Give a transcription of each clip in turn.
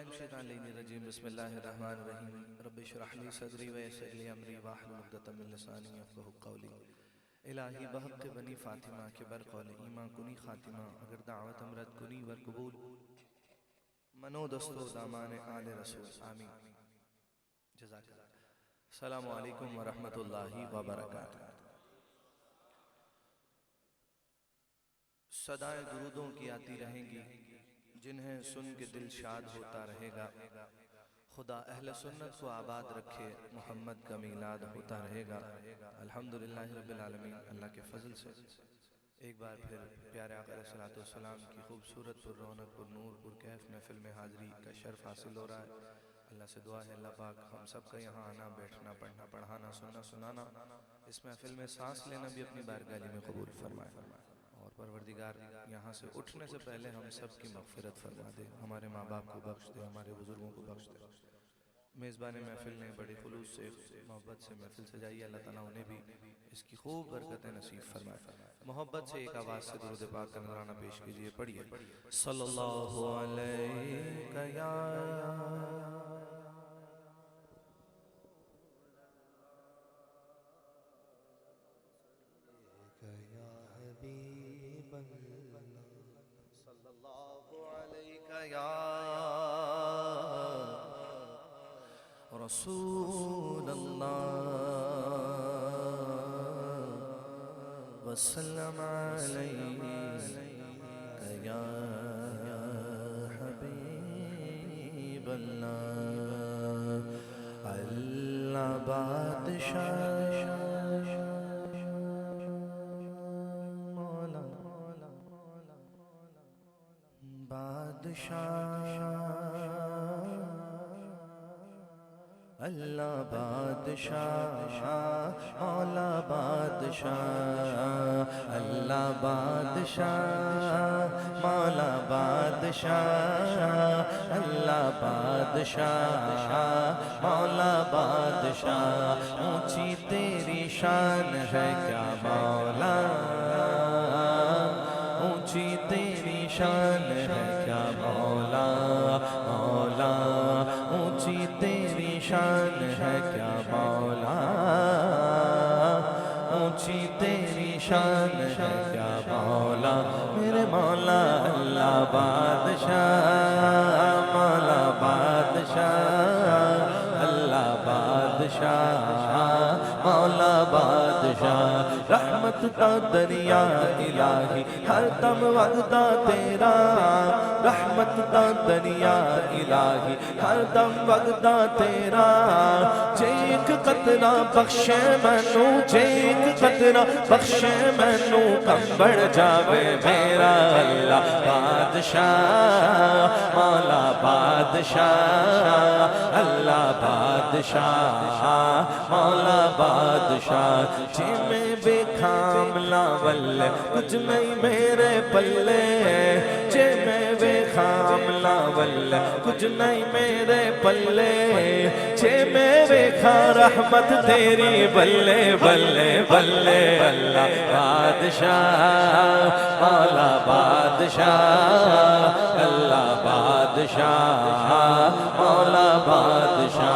من الشیطان الرجیم بسم اللہ الرحمن الرحیم رب اشرح لی صدری ویسر لی امری واحلل عقدۃ من لسانی یفقہوا قولی الہی بحق بنی فاطمہ کے برقول ایمان کنی خاتمہ اگر دعوت امرد کنی ور قبول منو دستو دامان آل رسول آمین جزاک اللہ. السلام علیکم ورحمۃ اللہ وبرکاتہ. صدائیں درودوں کی آتی رہیں گی جنہیں سن کے دل شاد ہوتا رہے گا. خدا اہل سنت کو آباد رکھے, محمد کا میلاد ہوتا رہے گا. الحمدللہ رب العالمین. اللہ کے فضل سے ایک بار پھر پیارے آقا علیہ الصلوۃ والسلام کی خوبصورت پر رونق پر نور پر کیف محفل میں حاضری کا شرف حاصل ہو رہا ہے. اللہ سے دعا ہے اللہ پاک ہم سب کا یہاں آنا, بیٹھنا, پڑھنا, پڑھانا, سننا, سنانا, اس محفل میں سانس لینا بھی اپنی بارگاہ میں قبول فرمائے. اور پروردگار یہاں سے اٹھنے سے پہلے ہم سب کی مغفرت فرما دے, ہمارے ماں باپ کو بخش دے, ہمارے بزرگوں کو بخش دے. میزبان محفل نے بڑی خلوص سے محبت سے محفل سجائی, اللہ تعالیٰ انہیں بھی اس کی خوب برکتیں نصیب فرمائے. محبت سے ایک آواز سے درود پاک کا نذرانہ پیش کیجئے, پڑھیے صلی اللہ علیہ یا رسول اللہ وسلم علیک یا حبیب اللہ. اللہ بادشاہ اللہ بادشاہ, مولا بادشاہ, اللہ بادشاہ, مولا بادشاہ, اللہ بادشاہ, مولا بادشاہ. اونچی تیری شان ہے کیا مولا, اونچی تیری شان ہے کیا مولا, مولا اونچی تیری شان ہے کیا مولا, اونچی تیری شان ہے کیا مولا. میرے مولا اللہ بادشاہ, مولا بادشاہ, اللہ بادشاہ, مولا بادشاہ. رحمت کا دریا الہی ہر دم وعدہ تیرا, رحمت کا دریا الہی ہر دم وعدہ تیرا. جے ایک قطرہ بخشے مینوں, جے ایک قطرہ بخشے مینوں, کم بڑھ جاوے میرا. اللہ بادشاہ, مولا بادشاہ, اللہ بادشاہ, مولا بادشاہ. جے میں بے کاملا ولے کچھ نہیں میرے پلے, جے میں بے کاملا ولے کچھ نہیں میرے پلے, جے میں دیکھا رحمت تیری بلے بلے بلے. اللہ بادشاہ, مولا بادشاہ, اللہ بادشاہ, مولا بادشاہ.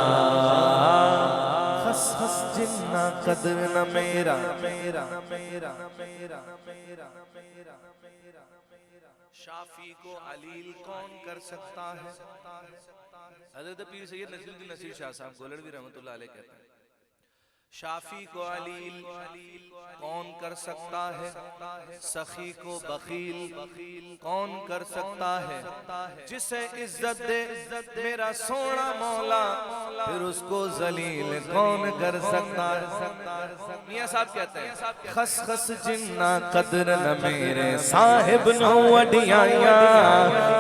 خس خس جنہ قدر نہ میرا, شافی کو علیل کون کر سکتا ہے. حضرت پیر سید نصیر الدین نصیر شاہ صاحب گولڑوی رحمۃ اللہ علیہ کہتے ہیں, شافی کو علیل کون کر سکتا ہے, سخی کو بخیل کون کر سکتا ہے. جسے عزت دے میرا سونا مولا, پھر اس کو ذلیل کون کر سکتا ہے. میاں صاحب کہتے ہیں خس خس جنہ قدر نہ میرے صاحب نو وڈیائیاں,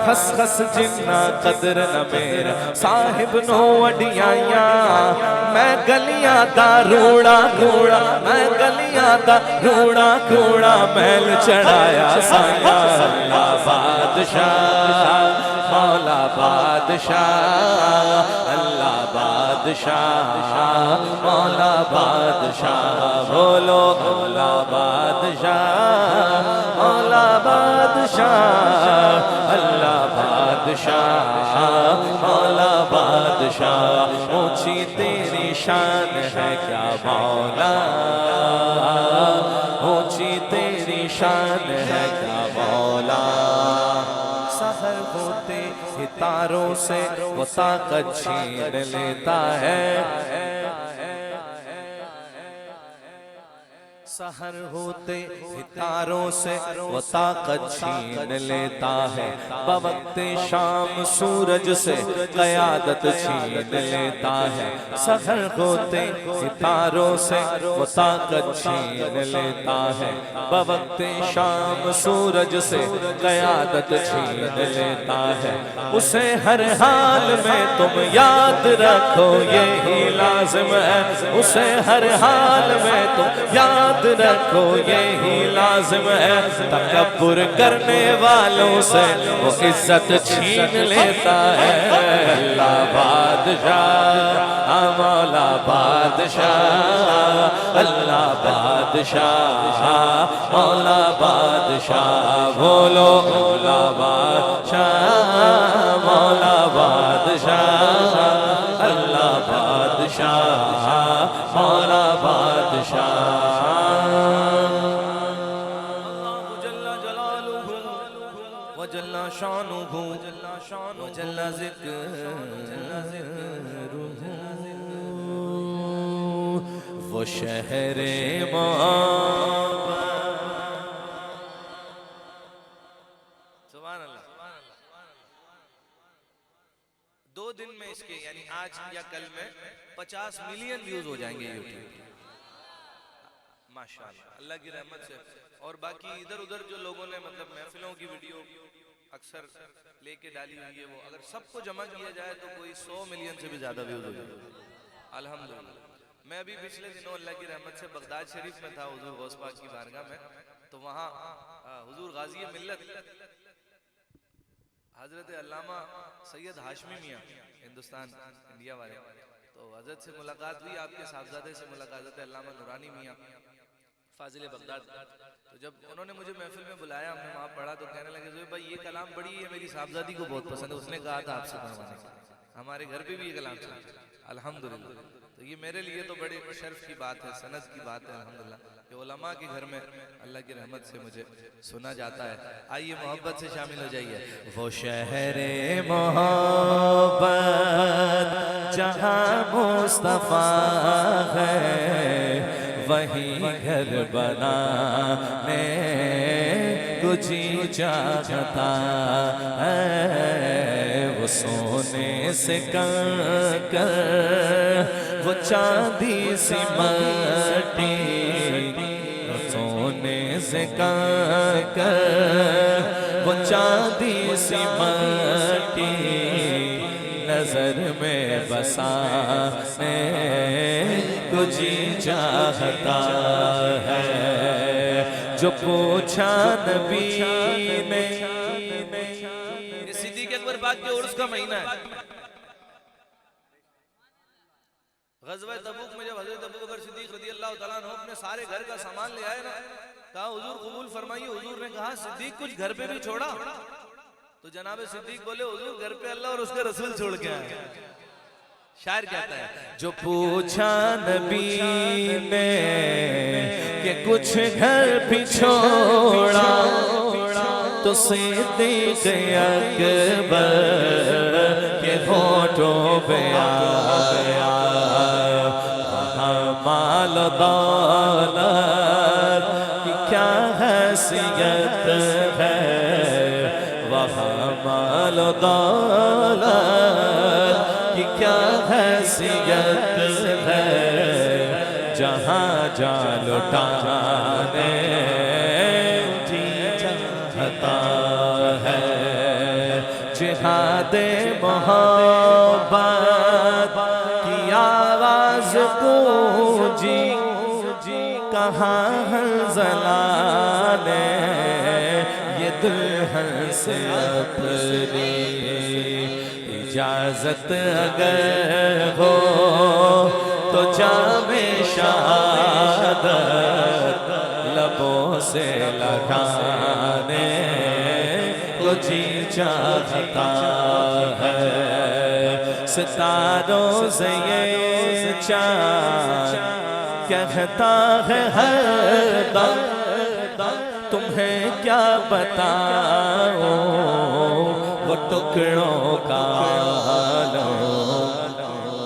خس خس جنہ قدر نہ میرے صاحب نو وڈیائیاں. میں گلیاں دا روڑا گھوڑا, میں گلیاں دا روڑا گھوڑا, محل چڑھایا سایا. اللہ بادشاہ, مولا بادشاہ, اللہ بادشاہ, مولا بادشاہ. بولو مولا بادشاہ, مولا بادشاہ, اللہ بادشاہ, مولا بادشاہ اونچی تیری شان ہے کیا مولا اونچی تیری شان ہے کیا مولا سحر ہوتے ستاروں سے وہ طاقت چھین لیتا ہے سحر ہوتے ستاروں سے وہ طاقت چھین لیتا ہے بوقت شام سورج سے قیادت چھین لیتا ہے سحر ہوتے ستاروں سے وہ طاقت چھین لیتا ہے بوقت شام سورج سے قیادت چھین لیتا ہے اسے ہر حال میں تم یاد رکھو یہی لازم ہے اسے ہر حال میں تم یاد رکھو یہی لازم ہے تکبر کرنے والوں سے وہ عزت چھین لیتا ہے اللہ بادشاہ مولا بادشاہ اللہ بادشاہ مولا بادشاہ بولو مولا بادشاہ مولا بادشاہ اللہ بادشاہ مولا بادشاہ وجل شانہ وجل ذکرہ وہ شہر محبت سبحان اللہ 2 دن میں اس کے یعنی آج یا کل میں 50 ملین ویوز ہو جائیں گے یوٹیوب ماشاءاللہ اللہ کی رحمت سے اور باقی ادھر ادھر جو لوگوں نے مطلب محفلوں کی ویڈیو اکثر لے کے ڈالی ہوئی ہے وہ اگر سب کو جمع کیا جائے تو کوئی 100 ملین سے بھی زیادہ ویوز ہو جائے الحمدللہ میں ابھی پچھلے دنوں اللہ کی رحمت سے بغداد شریف میں تھا حضور غوث پاک کی بارگاہ میں تو وہاں حضور غازی ملت حضرت علامہ سید ہاشمی میاں ہندوستان انڈیا والے تو حضرت سے ملاقات ہوئی آپ کے صاحبزادے سے ملاقات حضرت علامہ نورانی میاں فاضل بغداد تو جب انہوں نے مجھے محفل میں بلایا ہم نے وہاں پڑھا تو کہنے لگے زوئی بھائی یہ کلام بڑی ہے میری صاحبزادی کو بہت پسند ہے اس نے کہا تھا آپ سے پڑھوانے کا ہمارے گھر پہ بھی یہ کلام چلتا الحمدللہ تو یہ میرے لیے تو بڑے شرف کی بات ہے سند کی بات ہے الحمدللہ کہ علماء کے گھر میں اللہ کی رحمت سے مجھے سنا جاتا ہے آئیے محبت سے شامل ہو جائیے وہ شہر محبت جہاں مصطفیٰ ہے وہی گھر بنانے کو جی چاہتا ہے وہ سونے سے کنکر وہ چاندی سی مٹی سونے سے کنکر وہ چاندی سی مٹی نظر میں بسانے کو جی چاہتا ہے جو پوچھا نبی نے یہ صدیق اکبر پاک کے عرس کا مہینہ ہے غزوہ تبوک میں جب حضرت ابوبکر صدیق رضی اللہ تعالیٰ عنہ اپنے سارے گھر کا سامان لے آئے نا کہا حضور قبول فرمائیے حضور نے کہا صدیق کچھ گھر پہ بھی چھوڑا تو جناب صدیق بولے حضور گھر پہ اللہ اور اس کے رسول چھوڑ کے آئے شاعر کہتا ہے جو پوچھا نبی نے کہ کچھ گھر بھی چھوڑا تو صدیق اکبر کے ہونٹوں پہ آیا مال و دولت کی کیا حیثیت ہے وہاں مال و دولت کی کیا حیثیت ہے جہاں جا لٹانے جی چاہتا ہے جہاد محبت کی آواز گونجی کہاں حنظلہ نے یہ دلہن سے اپنی اجازت اگر ہو تو جام شہادت لبوں سے لگانے کو جی چاہتا ہے ستاروں سے یہ چاند کہتا ہے ہر دم تمہیں کیا بتاؤں وہ ٹکڑوں کا عالم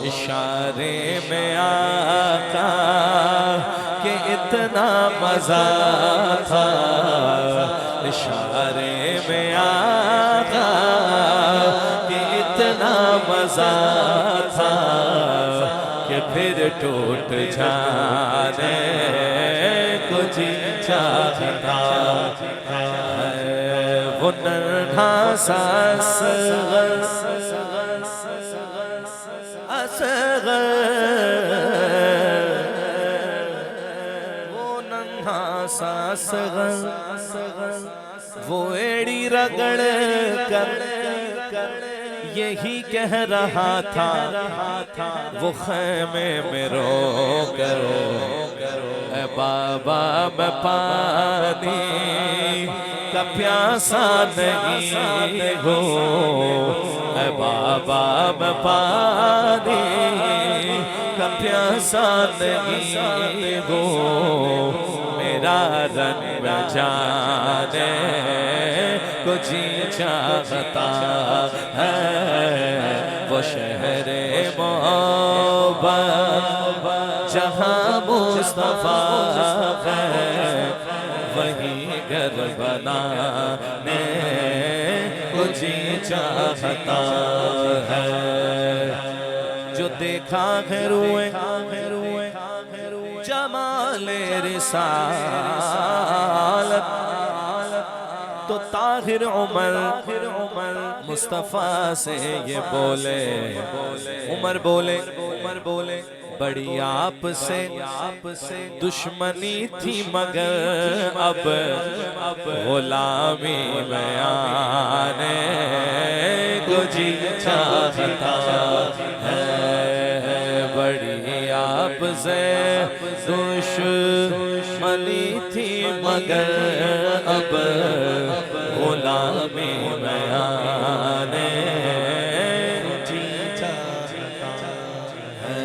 اشارے میں آقا کہ اتنا مزہ تھا اشارے میں آقا کہ اتنا مزہ تھا کہ پھر ٹوٹ جانے کو جی چاہتا وہ ننھا سا اصغر وہ ننھا سا اصغر وہ ایڑی رگڑ کر یہی کہہ رہا تھا وہ خیمے میں رو کرو اے بابا میں پانی کا پیاسا نہیں ہوں اے بابا میں پانی کا پیاسا نہیں ہوں میرا رنگ جانے کو جی چاہتا ہے وہ شہر محبت جہاں مصطفیٰ ہے وہی گھر بنانے کو جی چاہتا ہے جو دیکھا ہے روئے جمال رسالت تو طاہر عمر مصطفیٰ سے یہ بولے عمر بولے بڑی آپ سے دشمنی تھی مگر اب غلامی میں آنے کو جی چاہتا ہے بڑی آپ سے دشمنی تھی مگر اب غلامی میں آنے جی چاہتا ہے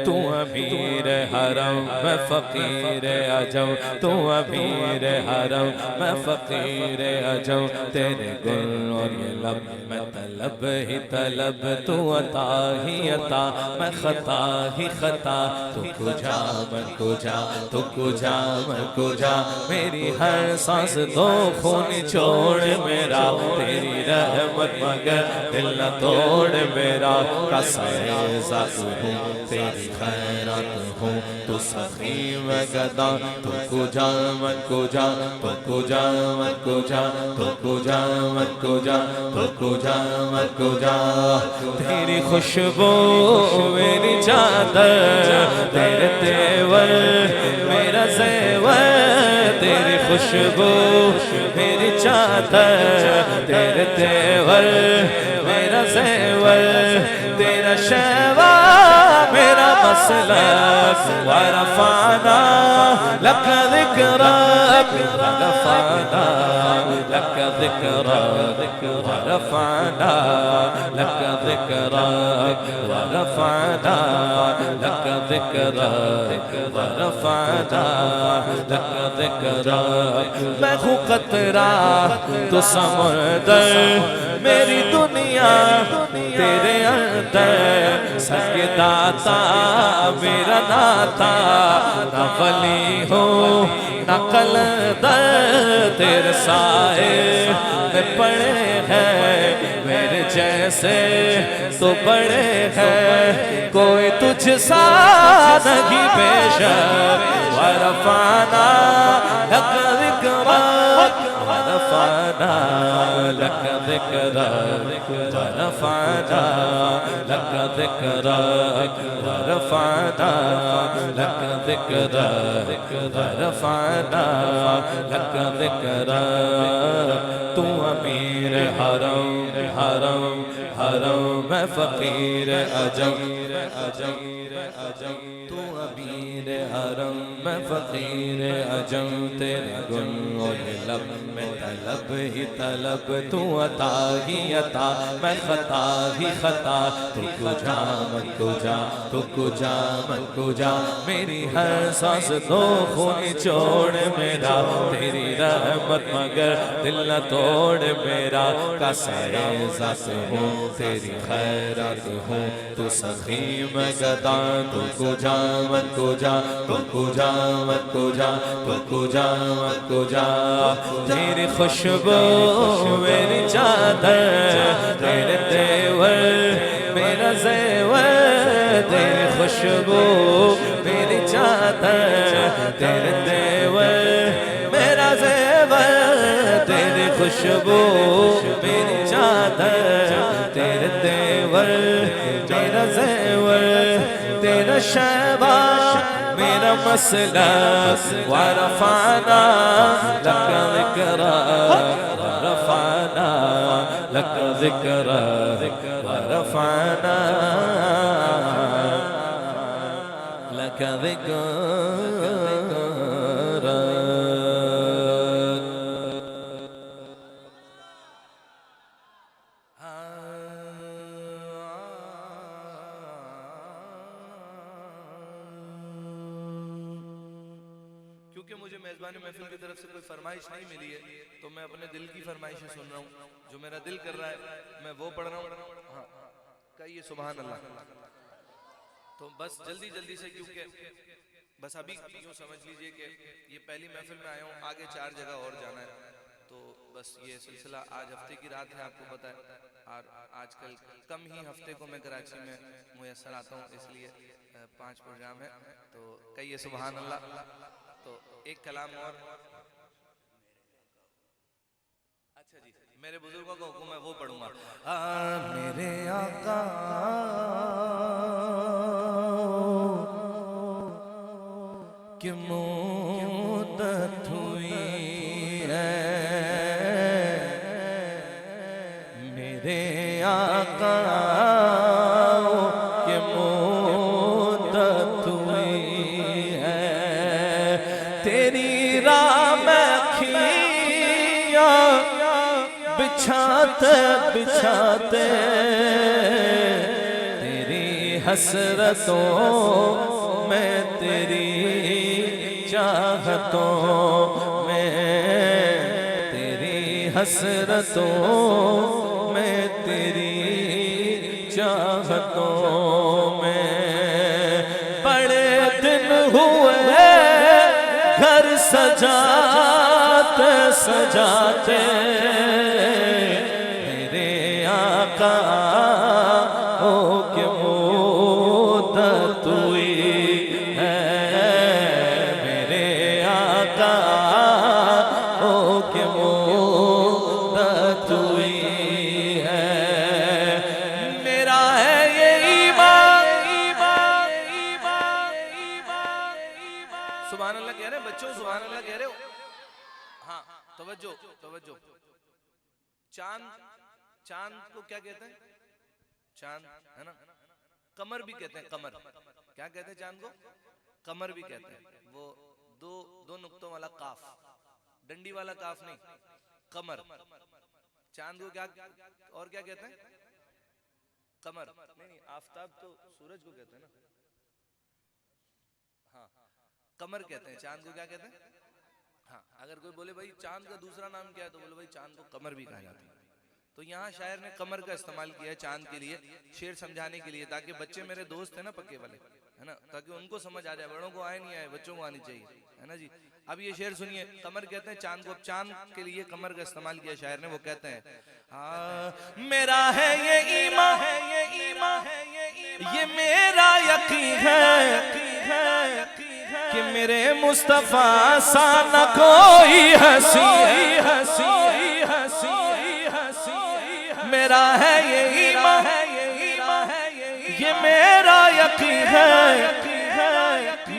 تو امیر حرم میں فقیر عجم تو امیر حرم میں فقیر عجم تیرے گل اور یہ لب میں طلب ہی طلب تو عطا ہی عطا میں خطا ہی خطا تو کجا من کجا تو کجا من کجا میری ہر سانس دو خون چھوڑ میرا تیری رحمت مگر دل نہ توڑ میرا قصے ذات ہوں تیری خیرات ہوں تو سخی میں گدا تو کجا من کجا تو کجا من کجا تو کجا من کجا تو کجا من کجا تیری خوشبو میری چادر تیرے تیور میرا زیور تیری خوشبو میری چادر تیرے تیور میرا زیور تیرا شیوا میرا مسلک ورفعنا لك ذكرك ورفعنا لك ذكرك ورفعنا لك ذكرك ورفعنا لك ذكرك ورفعنا لك ذكرك میں ہوں قطرہ تو سمندر میری دنیا تیرے اندر سجداتا میرا ناتا نہ ولی ہو نہ قلندر تیرے سائے میں پڑے ہیں میرے جیسے تو بڑے ہیں کوئی تجھ سا نہیں بیشک ورفعنا لك ذكرك ورفعنا لك ذكرك ورفعنا لك ذكرك ورفعنا لك ذكرك ورفعنا لك ذكرك تو امیر حرم حرم حرم میں فقیر عجم تو امیر حرم میں فقیر عجم تیرے گنگن لب میں طلب ہی طلب تو عطا ہی عطا میں خطا ہی خطا تو کجا من کجا تو کجا من کجا میری ہر سانس دو خون چھوڑ میرا تیری رحمت مگر دل نہ توڑ میرا کسائے ذات ہوں تیری خیرات ہوں تو سخی میں گدا تو کجا من کجا تو کجا من کجا تو کجا من کجا تیری خوشبو میری چادر تیرے تیور میرا زیور تیری خوشبو میری چادر تیرے تیور میرا زیور تیری خوشبو میری چادر تیرے تیور میرا زیور تیرا شیبہ میرا مسئلہ ورفعنا لك ذکرا ورفعنا لك ذکرا ورفعنا لك ذکرا کیونکہ مجھے میزبان محفل کی طرف سے کوئی فرمائش نہیں ملی ہے تو میں اپنے دل کی فرمائشیں سن رہا ہوں جو میرا دل کر رہا ہے میں وہ پڑھ رہا ہوں ہاں کہیے سبحان اللہ تو بس جلدی جلدی سے کیونکہ بس ابھی یوں سمجھ لیجئے کہ یہ پہلی محفل میں آیا ہوں آگے 4 جگہ اور جانا ہے تو بس یہ سلسلہ آج ہفتے کی رات ہے آپ کو پتہ ہے اور آج کل کم ہی ہفتے کو میں کراچی میں میسر آتا ہوں اس لیے 5 پروگرام ہے تو کہیے سبحان اللہ تو ایک کلام اور اچھا جی میرے بزرگوں کا حکم ہے وہ پڑھوں گا میرے آقا کہ مدت ہوئی ہے میرے آقا کہ مدت ہوئی ہے تیری راہ میں کھیاں بچھاتے بچھاتے تیری حسرتوں میں تیری چاہتوں میں تیری حسرتوں میں تیری چاہتوں میں بڑے دن ہوئے گھر سجاتے سجاتے میرے آقا ہو کہ مدت ہوئی ہے میرے آقا ہو کہ مدت ہوئی ہے میرا ہے یہ ایمان سبحان اللہ کہہ رہے ہیں بچوں سبحان اللہ کہہ رہے ہو ہاں توجہ توجہ چاند کو کیا کہتے ہیں چاند ہے نا قمر بھی کہتے ہیں قمر کیا کہتے ہیں چاند کو قمر بھی کہتے ہیں وہ دو نقطوں والا قاف ڈنڈی والا قاف نہیں قمر چاند کو کیا اور کیا کہتے ہیں قمر نہیں آفتاب تو سورج کو کہتے ہیں نا ہاں قمر کہتے ہیں چاند کو کیا کہتے ہیں ہاں اگر کوئی بولے بھائی چاند کا دوسرا نام کیا ہے تو بولے بھائی چاند کو قمر بھی کہا جاتا ہے تو یہاں شاعر نے قمر کا استعمال کیا ہے چاند کے لیے شعر سمجھانے کے لیے تاکہ بچے میرے دوست ہیں نا پکے والے ہے نا تاکہ ان کو سمجھ آ جائے بڑوں کو آئے نہیں آئے بچوں کو آنی چاہیے ہے نا جی اب یہ شعر سنیے قمر کہتے ہیں چاند کو چاند کے لیے قمر کا استعمال کیا شاعر نے وہ کہتے ہیں میرا ہے یہ ایمان یہ میرا یقین ہے کہ میرے مصطفیٰ سا نہ کوئی ہنسی میرا ہے یہ ایمان یہ میرا یقین ہے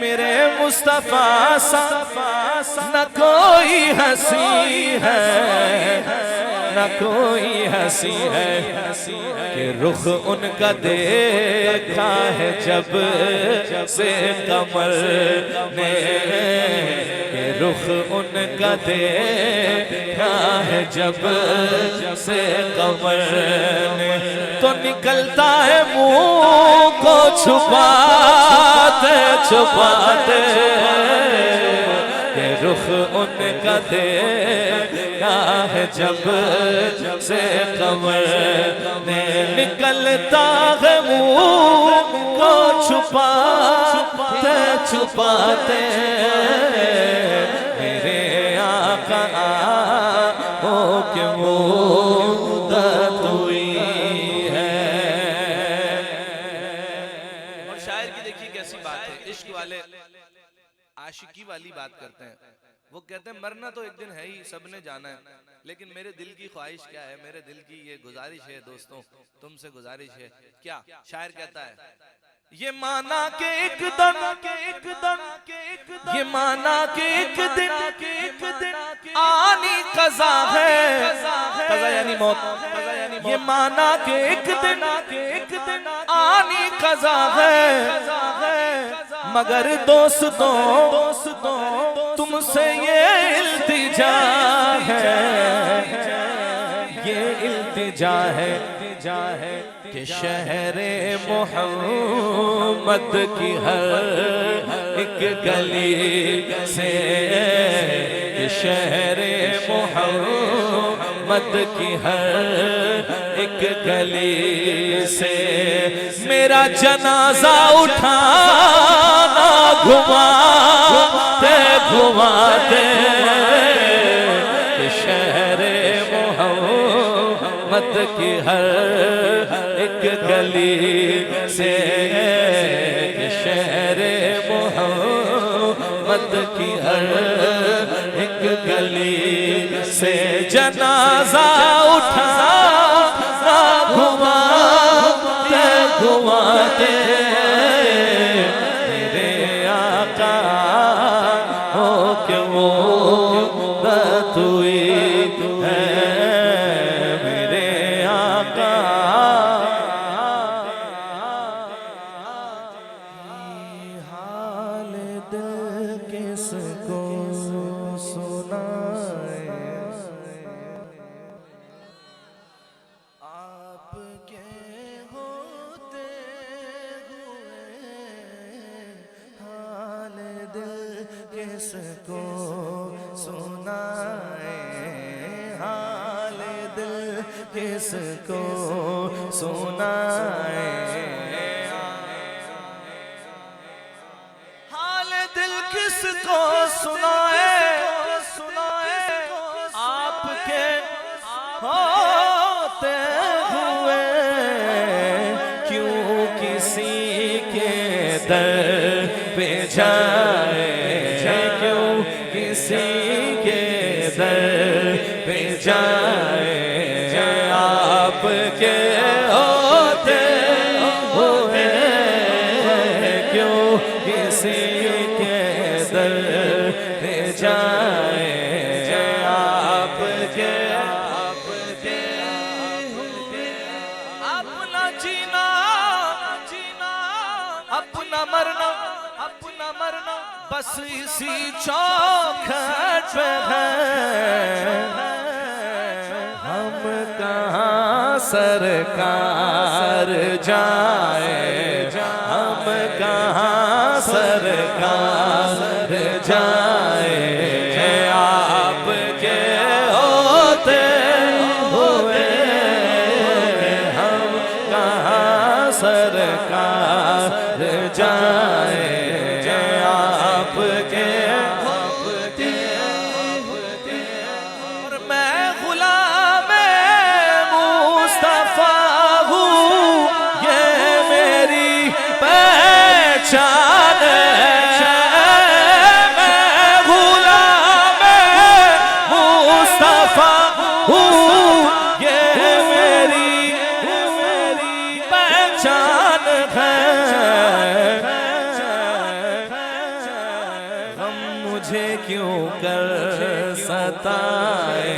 میرے مصطفیٰ سا نہ کوئی ہنسی ہے نہ کوئی ہنسی ہے کہ رخ ان کا دیکھا ہے جب سے قمر نے، کہ رخ ان کا دیکھا ہے جب سے قمر نے، تو نکلتا ہے منہ کو چھپاتے چھپاتے، کہ رخ ان کا دیکھا ہے جب سے قمر نے، نکلتا ہے منہ کو چھپاتے چھپاتے، میرے آقا ہو کے مدت ہوئی ہے۔ اور شاعر کی دیکھیے کیسی بات ہے، عشق والے عاشقی والی بات کرتے ہیں، وہ کہتے ہیں مرنا تو ایک دن ہے ہی، سب نے جانا ہے، لیکن میرے دل کی خواہش کیا ہے، میرے دل کی یہ گزارش ہے دوستوں، تم سے گزارش ہے کیا؟ شاعر کہتا ہے یہ مانا کہ ایک دن، یہ مانا کہ ایک دن آنی قضا ہے، قضا یعنی موت، یہ مانا کہ ایک دن آنی قضا ہے، مگر دوستوں تم سے یہ التجا ہے، یہ التجا ہے کہ شہر محمد کی ہر ایک گلی سے، کہ شہر محمد کی ہر ایک گلی سے میرا جنازہ اٹھانا گھماتے گھماتے، کہ شہر محمد کی ہر ایک گلی سے، کہ شہر محمد کی ہر ایک گلی سے جنازہ اٹھانا گھماتے گھماتے، میرے آقا ہو کے مدت ہوئی ہے، میرے آقا حال دل کس کو سنائے، آپ کے ہوتے ہوئے حال دل کس کو سنائے، حال دل کس کو سنائے، حال دل کس کو سنائے، آپ کے ہوتے ہوئے کیوں کسی کے در پہ جائے، کیوں کسی کے در پہ جائے، آپ کے ہوتے ہوئے کیوں کسی کے در پہ جائے، آپ کے اپنا جینا اپنا مرنا بس اسی چوکھٹ پہ ہے، ہم کہاں سرکار جائے، ہم کہاں سرکار جائے، آپ کے ہوتے ہوئے ہم کہاں سرکار جائے، آپ کے اور میں غلام مصطفیٰ ہوں، یہ میری پہچان ہے، میں غلام مصطفیٰ ہوں، یہ میری پہچان ہے، غم مجھے کیوں کر ستائے،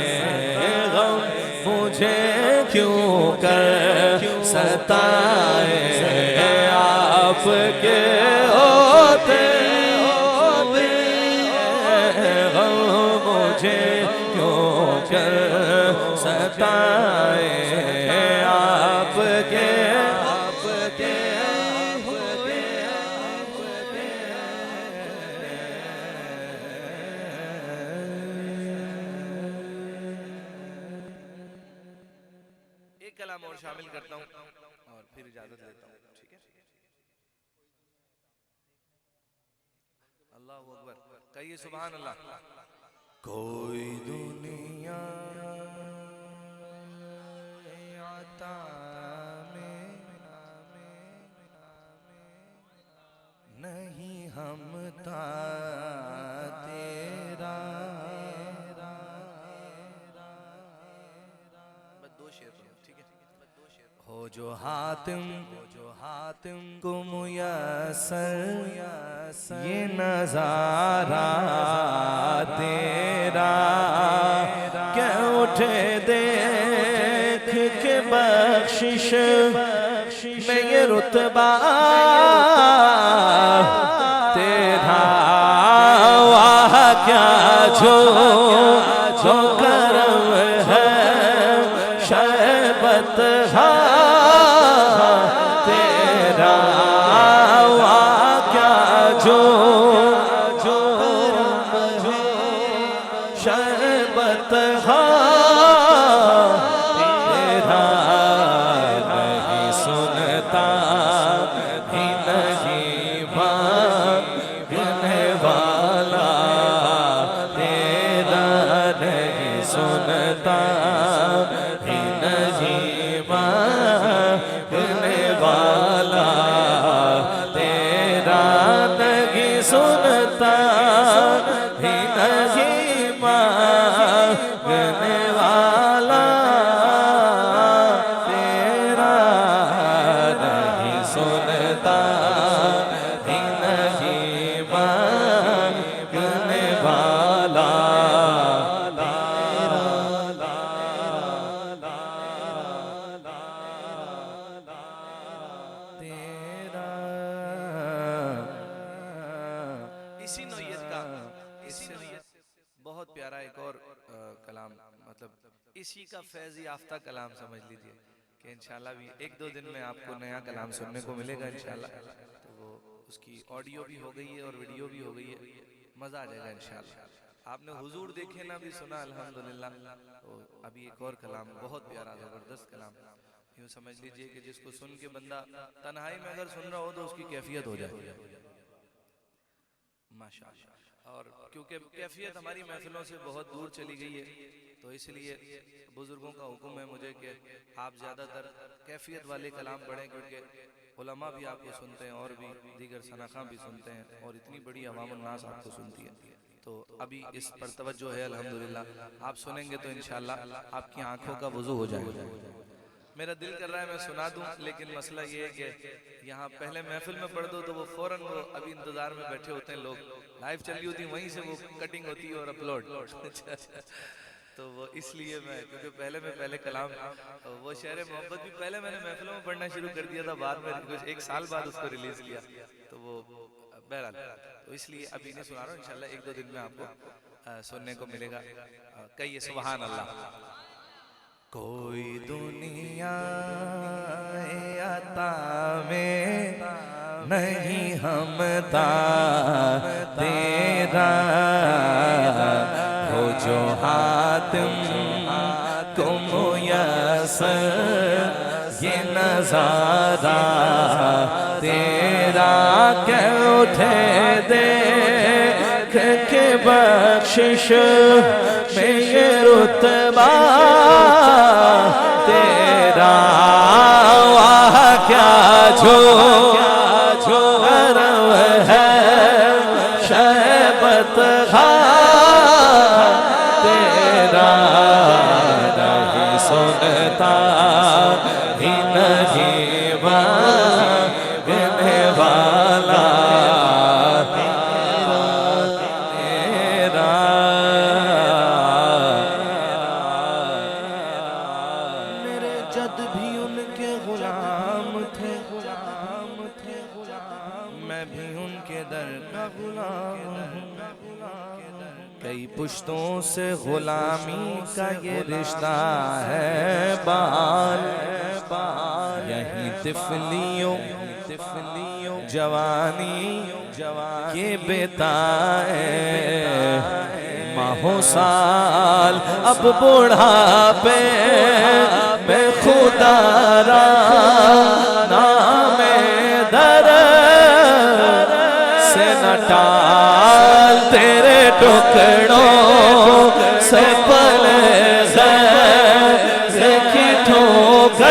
غم کر ستائے آپ کے ہوتے ہوئے غم مجھے کیوں کر ستائے آپ کے کلام اور شامل کرتا ہوں اور پھر اجازت لیتا ہوں. ٹھیک ہے؟ اللہ اکبر کہیے سبحان اللہ. کوئی دنیا عطا میں نہیں ہمتا تیرا. ہو جو حاتم کو میسر یہ نظارہ تیرا کہ اٹھے دیکھ کے بخشش میں یہ رتبہ تیرا. واہ کیا جو کرم ہے شہبت تیرا. واہ کیا جو شہبت تیرا. نہیں سنتا ہی نہیں مانگنے والا تیرا. نہیں سنتا ہی نہیں مانگنے والا تیرا. نہیں سنتا ہی نہیں مانگنے والا تیرا. نہیں سنتا ہی نہیں مانگنے والا تیرا. اسی نوعیت کا بہت پیارا ایک اور کلام، مطلب اسی کا فیض یافتہ کلام سمجھ لیجئے کہ انشاءاللہ بھی ایک دو دن میں آپ کو نیا کلام سننے کو ملے گا انشاءاللہ. تو وہ اس کی آڈیو بھی ہو گئی ہے اور ویڈیو بھی ہو گئی ہے، مزہ آ جائے گا انشاءاللہ. آپ نے حضور دیکھے نہ بھی سنا الحمدللہ. تو ابھی ایک اور کلام بہت پیارا زبردست کلام، یوں سمجھ لیجئے کہ جس کو سن کے بندہ تنہائی میں اگر سن رہا ہو تو اس کی کیفیت ہو جائے ماشاءاللہ. اور کیونکہ کیفیت ہماری محفلوں سے بہت دور چلی گئی ہے تو اس لیے بزرگوں کا حکم ہے مجھے کہ آپ زیادہ تر کیفیت والے کلام پڑھیں، کیونکہ علماء بھی آپ کو سنتے ہیں اور بھی دیگر سنخاں بھی سنتے ہیں اور اتنی بڑی عوام الناس آپ کو سنتی ہے. تو ابھی اس پر توجہ ہے الحمدللہ. آپ سنیں گے تو انشاءاللہ آپ کی آنکھوں کا وضو ہو جائے گا. میرا دل کر رہا ہے میں سنا دوں، لیکن مسئلہ یہ ہے کہ یہاں پہلے محفل میں پڑھ دو تو وہ فوراً وہ ابھی انتظار میں بیٹھے ہوتے ہیں، لوگ لائیو چل رہی ہوتی ہیں وہیں سے وہ کٹنگ ہوتی ہے اور اپلوڈ. تو وہ اس لیے میں کیونکہ پہلے کلام وہ شعر محبت بھی پہلے میں نے محفلوں میں پڑھنا شروع کر دیا تھا، بعد میں ایک سال بعد اس کو ریلیز کیا. تو وہ بہرحال تو اس لیے ابھی نہیں سنا رہا ہوں، انشاءاللہ ایک دو دن میں آپ کو سننے کو ملے گا. کہیے سبحان اللہ. کوئی دنیا عطا میں نہیں ہمتا تیرا. ہو جو حاتم کو میسر یہ نظارہ تیرا کہ اٹھے دیکھ کے بخشش میں یہ رتبہ تیرا. واہ کیا جو کرم ہے شہبت تیرا. نہیں سنتا ہی نہیں مانگنے والا تیرا. پشتوں سے غلامی کا یہ رشتہ ہے بال یہیں طفلیوں جوانی کے بتائے ماہو سال اب بڑھاپے میں خدا را نام در سے نہ ٹال تیرے ٹکڑوں سے پلے کی ٹھوکر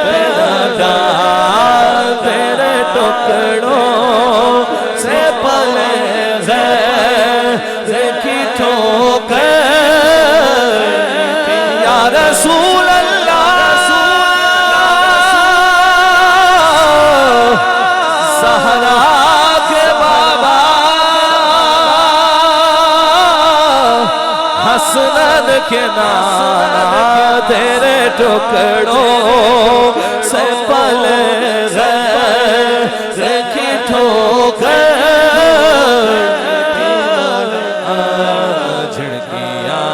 نہ ٹال تیرے ٹکڑوں سے پلے کی ٹھوکر یا رسول حسنن کے نانا تیرے ٹکڑوں سے پلے کی ٹھوکر جھڑکیاں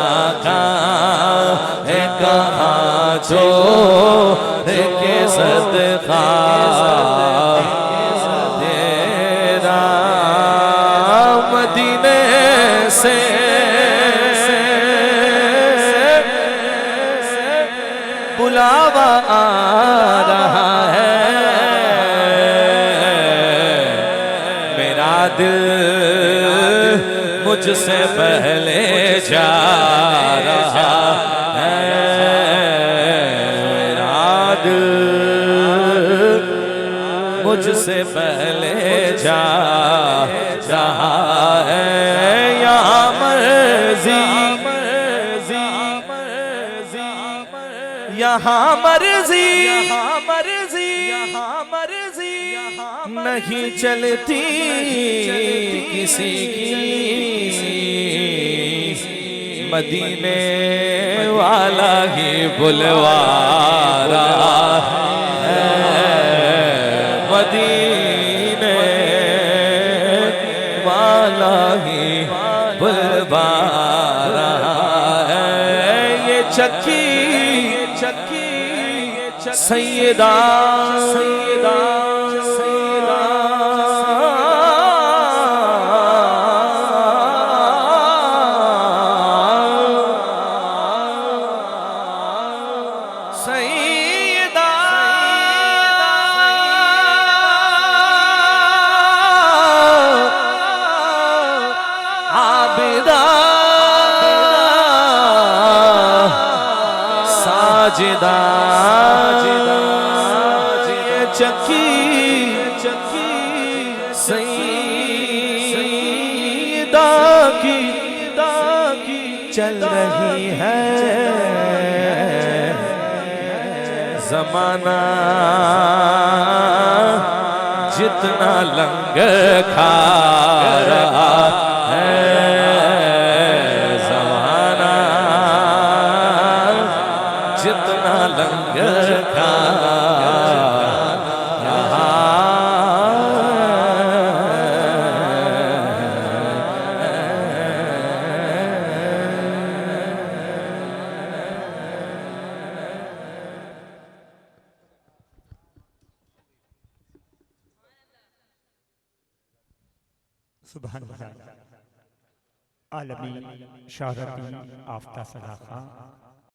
کہاں ہے کہاں جو کے صدقہ تیرا مدینے سے بلاوا آ رہا ہے میرا دل مجھ سے پہلے جا رہا ہے میرا دل مجھ سے پہلے جا رہا ہے یہاں مرضی یہاں مرضی نہیں چلتی کسی کی مدینے والا ہی بلوا رہا ہے مدینے والا ہی بلوا رہا ہے یہ چکی سیدہ عابدہ ساجدہ چکی سیدہ کی چل رہی ہے زمانہ جتنا لنگر کھا رہا ہے زمانہ جتنا لنگر کھا سبحان اللہ عالمی شہرتی آفتہ صداقہ